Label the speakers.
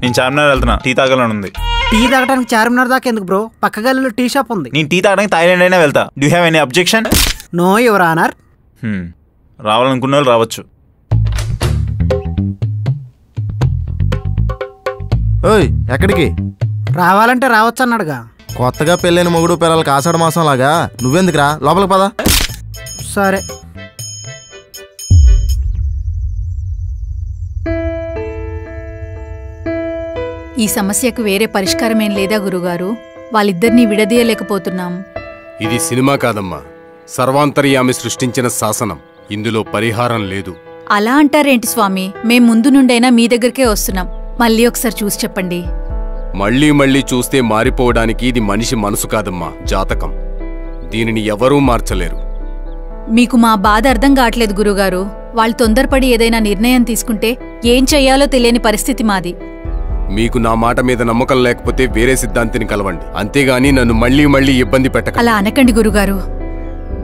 Speaker 1: నేను చార్మినార్ వెళ్తున్నా, టీ తాగాలని ఉంది.
Speaker 2: టీ తాగడానికి చార్మినార్ దాకా ఎందుకు బ్రో? పక్క గల్లీలో టీ షాప్ ఉంది.
Speaker 1: నేను టీ తాగడానికి థాయిలాండ్ అయినా వెళ్తా. Do have any objection?
Speaker 2: No your honour.
Speaker 1: రావాలనుకున్న వాళ్ళు రావచ్చు.
Speaker 3: ఓయ్ ఎక్కడికి?
Speaker 2: రావాలంటే రావచ్చు అన్నాడుగా.
Speaker 3: కొత్తగా పెళ్ళైన మొగుడు పిల్లలకి ఆషాఢ మాసం లాగా నువ్వెందుకురా? లోపలికి పదా.
Speaker 2: సరే.
Speaker 4: ఈ సమస్యకు వేరే పరిష్కారమేం లేదా గురుగారు? వాళ్ళిద్దరినీ విడదీయలేకపోతున్నాం.
Speaker 5: ఇది సినిమా కాదమ్మా, సర్వాంతర్యామి సృష్టించిన శాసనం. ఇందులో పరిహారం లేదు.
Speaker 4: అలా అంటారేంటి స్వామి? మేం ముందు నుండైనా మీ దగ్గరికే వస్తున్నాం. మళ్ళీ ఒకసారి చూసి చెప్పండి.
Speaker 5: మళ్ళీ మళ్ళీ చూస్తే మారిపోవడానికి ఇది మనిషి మనసు కాదమ్మా, జాతకం. దీనిని ఎవరూ మార్చలేరు.
Speaker 4: మీకు మా బాధ అర్థం కావట్లేదు గురుగారు. వాళ్ళు తొందరపడి ఏదైనా నిర్ణయం తీసుకుంటే ఏం చెయ్యాలో తెలియని పరిస్థితి మాది.
Speaker 5: మీకు నా మాట మీద నమ్మకం లేకపోతే వేరే సిద్ధాంతిని కలవండి, అంతేగాని నన్ను మళ్ళీ మళ్ళీ ఇబ్బంది పెట్టకండి.
Speaker 4: అలా అనకండి గురుగారు.